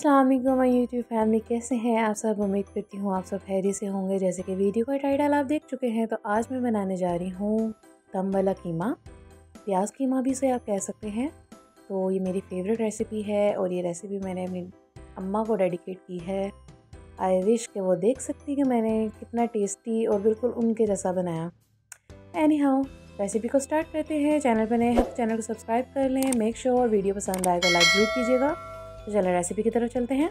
अस्सलाम वालेकुम my YouTube family, कैसे हैं आप सब। उम्मीद करती हूँ आप सब खैरियत से होंगे। जैसे कि वीडियो का टाइटल आप देख चुके हैं, तो आज मैं बनाने जा रही हूँ दम वाला कीमा, प्याज कीमा भी इसे आप कह सकते हैं। तो ये मेरी फेवरेट रेसिपी है और ये रेसिपी मैंने अपनी अम्मा को डेडिकेट की है। आई विश कि वो देख सकती कि मैंने कितना टेस्टी और बिल्कुल उनके जैसा बनाया। एनी हाउ, रेसिपी को स्टार्ट करते हैं। चैनल पर नए हैं तो चैनल को सब्सक्राइब कर लें। मेक श्योर वीडियो पसंद आए तो लाइक जरूर कीजिएगा। तो चलो रेसिपी की तरफ चलते हैं।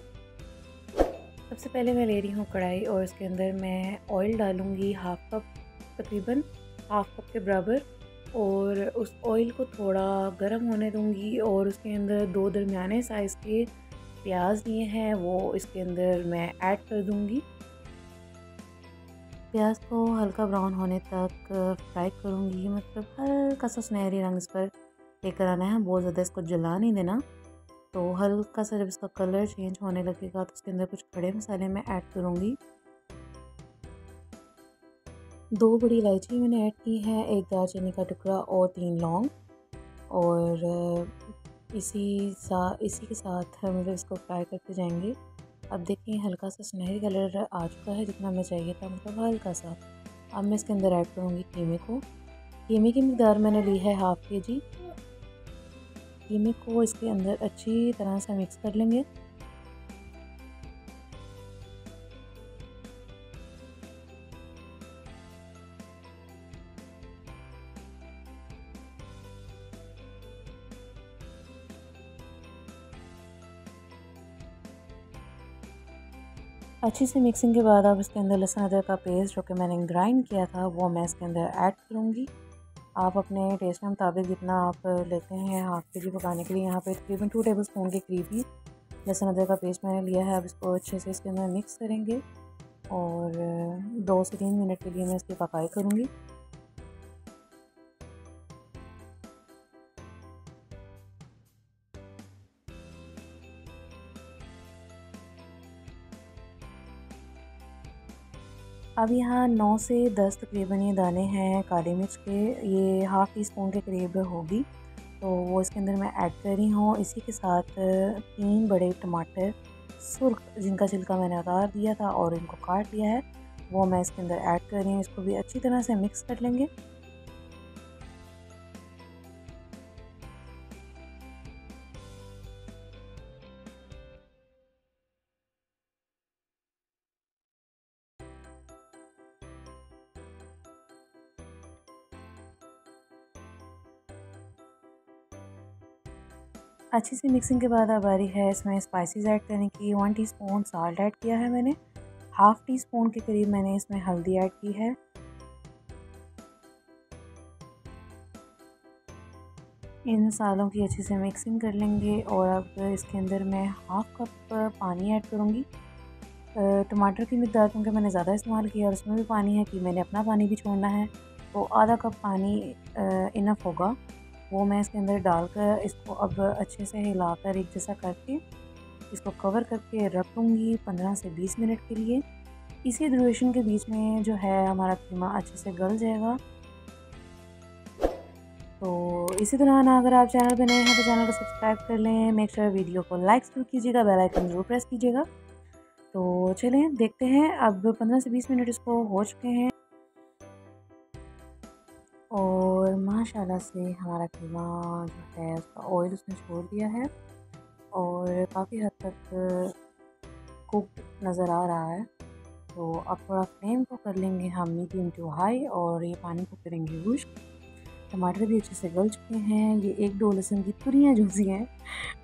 सबसे पहले मैं ले रही हूँ कढ़ाई और इसके अंदर मैं ऑयल डालूँगी हाफ कप, तकरीबन हाफ कप के बराबर। और उस ऑयल को थोड़ा गर्म होने दूँगी और उसके अंदर 2 दरमियाने साइज़ के प्याज लिए हैं वो इसके अंदर मैं ऐड कर दूँगी। प्याज को हल्का ब्राउन होने तक फ्राई करूँगी, मतलब हल्का सा सुनहरी रंग इस पर लेकर आना है, बहुत ज़्यादा इसको जला नहीं देना। तो हल्का सा जब इसका कलर चेंज होने लगेगा तो उसके अंदर कुछ खड़े मसाले मैं ऐड करूँगी। 2 बड़ी इलायची मैंने ऐड की है, 1 दालचीनी का टुकड़ा और 3 लौंग। और इसी के साथ मतलब इसको फ्राई करते जाएंगे। अब देखिए हल्का सा सुनहरी कलर आ चुका है, जितना हमें चाहिए था, मतलब हल्का सा। अब मैं इसके अंदर ऐड करूँगी कीमे को। कीमे की मकदार मैंने ली है हाफ़ kg। कीमे को इसके अंदर अच्छी तरह से मिक्स कर लेंगे। अच्छी सी मिक्सिंग के बाद अब इसके अंदर लहसुन अदरक का पेस्ट जो कि मैंने ग्राइंड किया था वो मैं इसके अंदर ऐड करूँगी। आप अपने टेस्ट के मुताबिक जितना आप लेते हैं हाफ़ kg पकाने के लिए, यहाँ पे तकरीबन 2 टेबल स्पून के करीब ही लहसुन अदरक का पेस्ट मैंने लिया है। अब इसको अच्छे से इसके अंदर मिक्स करेंगे और 2 से 3 मिनट के लिए मैं इसकी पकाई करूँगी। अब यहाँ 9 से 10 तकरीबन ये दाने हैं काली मिर्च के, ये हाफ़ टी स्पून के करीब होगी, तो वो इसके अंदर मैं ऐड कर रही हूँ। इसी के साथ 3 बड़े टमाटर सुर्ख, जिनका छिलका मैंने उतार दिया था और इनको काट लिया है, वो मैं इसके अंदर ऐड कर रही हूँ। इसको भी अच्छी तरह से मिक्स कर लेंगे। अच्छी सी मिक्सिंग के बाद अब बारी है इसमें स्पाइसेस ऐड करने की। 1 टीस्पून साल्ट ऐड किया है मैंने, हाफ़ टी स्पून के करीब मैंने इसमें हल्दी ऐड की है। इन मसालों की अच्छे से मिक्सिंग कर लेंगे और अब इसके अंदर मैं हाफ़ कप पानी ऐड करूँगी। टमाटर की मिकदार क्योंकि मैंने ज़्यादा इस्तेमाल किया और उसमें भी पानी है कि मैंने अपना पानी भी छोड़ना है, तो आधा कप पानी इनफ होगा। वो मैं इसके अंदर डालकर इसको अब अच्छे से हिलाकर एक जैसा करके इसको कवर करके रख दूँगी 15 से 20 मिनट के लिए। इसी ड्यूरेशन के बीच में जो है हमारा कीमा अच्छे से गल जाएगा। तो इसी दौरान अगर आप चैनल पे नए हैं तो चैनल को सब्सक्राइब कर लें। मेक श्योर वीडियो को लाइक ज़रूर कीजिएगा, बेल आइकन ज़रूर प्रेस कीजिएगा। तो चलें देखते हैं, अब 15 से 20 मिनट इसको हो चुके हैं और माशाल्लाह से हमारा कीमा जो है उसका ऑयल उसने छोड़ दिया है और काफ़ी हद तक कुक्ड नज़र आ रहा है। तो अब थोड़ा फ्लेम को कर लेंगे हम मीडियम टू हाई और ये पानी को करेंगे खुश्क। टमाटर भी अच्छे से गल चुके हैं। ये 1-2 लहसुन की तुरियाँ जो सी हैं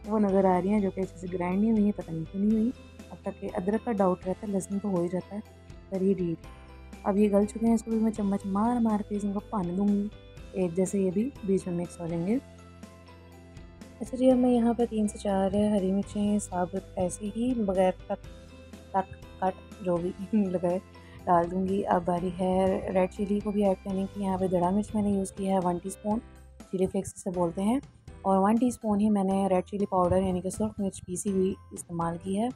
वो नज़र आ रही हैं, जो कि अच्छे से ग्राइंड नहीं हुई हैं, पता नहीं क्यों नहीं हुई। अब तक कि अदरक का डाउट रहता है, लहसुन तो हो ही जाता है, पर ये डीट। अब ये गल चुके हैं, इसको भी मैं चम्मच मार मार के इनको पानी दूँगी, एक जैसे ये भी बीच में मिक्स हो लेंगे। अच्छा जी, अब मैं यहाँ पर 3 से 4 हरी मिर्चें साबुत ऐसे ही बगैर कट जो भी लगाए डाल दूँगी। अब बारी है रेड चिली को भी ऐड करने की। यहाँ पे दड़ा मिर्च मैंने यूज़ किया है 1 टीस्पून, चिली फ्लेक्स इसे बोलते हैं, और 1 टीस्पून ही मैंने रेड चिली पाउडर यानी कि सुर्ख मिर्च पीसी हुई इस्तेमाल की है।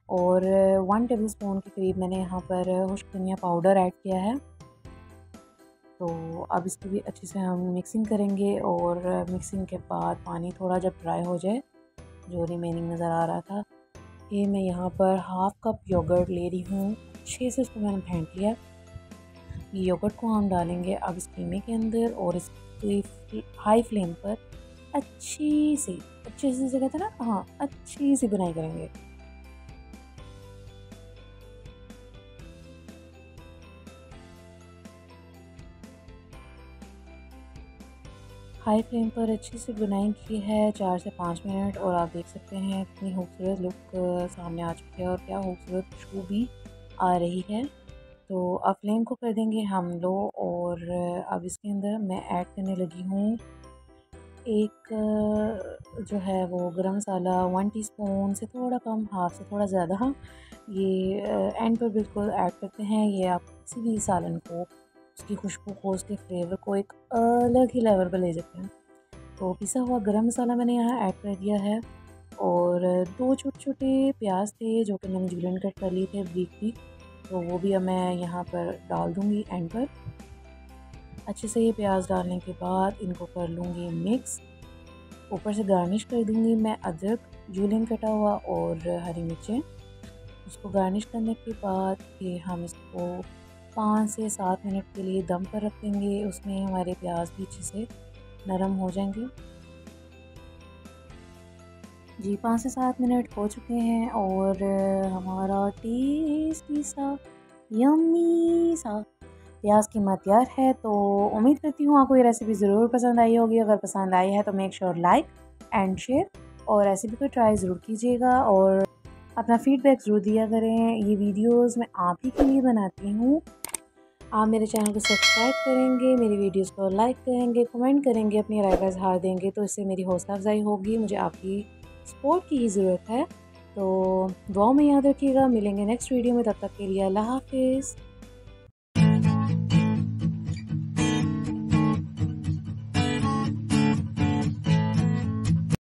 और 1 टेबल स्पून के करीब मैंने यहाँ पर खुश्क धनिया पाउडर ऐड किया है। तो अब इसकी भी अच्छे से हम मिक्सिंग करेंगे और मिक्सिंग के बाद पानी थोड़ा जब ड्राई हो जाए, जो रिमेनिंग नज़र आ रहा था, ये मैं यहाँ पर हाफ़ कप योगर्ट ले रही हूँ, अच्छे से इसको मैंने फेंट लिया। ये योगर्ट को हम डालेंगे अब इस कीमे के अंदर और इसकी हाई फ्लेम पर अच्छी सी, कहते हैं ना, हाँ, अच्छी सी बुनाई करेंगे। हाई फ्लेम पर अच्छी सी बुनाई की है 4 से 5 मिनट और आप देख सकते हैं कितनी खूबसूरत लुक सामने आ चुकी है और क्या खूबसूरत खुशबू भी आ रही है। तो अब फ्लेम को कर देंगे हम लो और अब इसके अंदर मैं ऐड करने लगी हूँ एक जो है वो गरम मसाला 1 टीस्पून से थोड़ा कम, हाफ से थोड़ा ज़्यादा। हाँ, ये एंड पर बिल्कुल ऐड करते हैं। ये आप किसी भी सालन को, उसकी खुशबू को, उसके फ्लेवर को एक अलग ही लेवल पर ले जाते हैं। तो पिसा हुआ गरम मसाला मैंने यहाँ ऐड कर दिया है और 2 छोटे-छोटे प्याज थे जो कि मैंने जुलियन कट कर लिए थे ब्रीफली, तो वो भी अब मैं यहाँ पर डाल दूँगी एंड पर। अच्छे से ये प्याज डालने के बाद इनको कर लूँगी मिक्स। ऊपर से गार्निश कर दूँगी मैं अदरक जूलियन कटा हुआ और हरी मिर्चें। उसको गार्निश करने के बाद ये हम इसको 5 से 7 मिनट के लिए दम पर रख देंगे। उसमें हमारे प्याज भी अच्छे से नरम हो जाएंगे। जी 5 से 7 मिनट हो चुके हैं और हमारा टेस्टी सा, यम्मी सा प्याज कीमा तैयार है। तो उम्मीद करती हूँ आपको ये रेसिपी ज़रूर पसंद आई होगी। अगर पसंद आई है तो make sure like and share और रेसिपी को ट्राई ज़रूर कीजिएगा और अपना फीडबैक ज़रूर दिया करें। ये वीडियोस मैं आप ही के लिए बनाती हूँ। आप मेरे चैनल को सब्सक्राइब करेंगे, मेरी वीडियोस को लाइक करेंगे, कमेंट करेंगे, अपनी राय का इज़हार देंगे तो इससे मेरी हौसला अफजाई होगी। मुझे आपकी सपोर्ट की ही ज़रूरत है। तो दुआ में याद रखिएगा। मिलेंगे नेक्स्ट वीडियो में, तब तक के लिए अल्लाह हाफिज़।